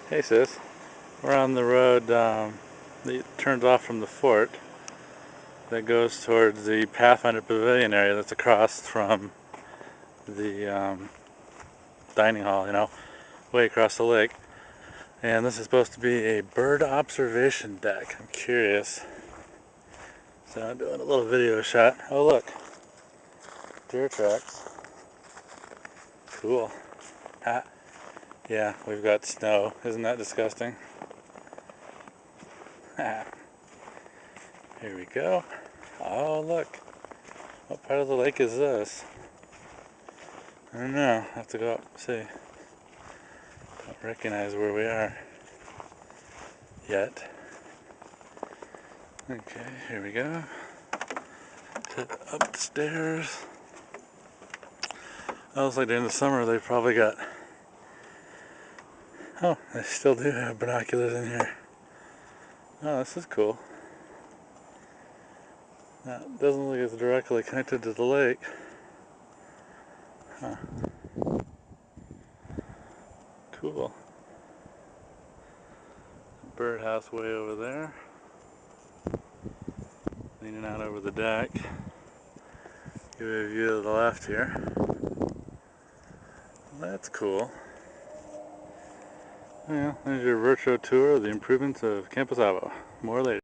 Hey sis, we're on the road that turns off from the fort that goes towards the Pathfinder Pavilion area that's across from the dining hall, way across the lake. And this is supposed to be a bird observation deck. I'm curious. So I'm doing a little video shot. Oh look, deer tracks. Cool. Ah, yeah, we've got snow. Isn't that disgusting? Here we go. Oh look, what part of the lake is this? I don't know, I have to go up and see. Don't recognize where we are yet. Okay, here we go. Up the stairs. Oh, looks like during the summer they probably got... Oh, they still do have binoculars in here. Oh, this is cool. That doesn't look like it's directly connected to the lake. Huh. Cool. Birdhouse way over there. Leaning out over the deck. Give you a view to the left here. That's cool. Well, there's your virtual tour of the improvements of Campus Avo. More later.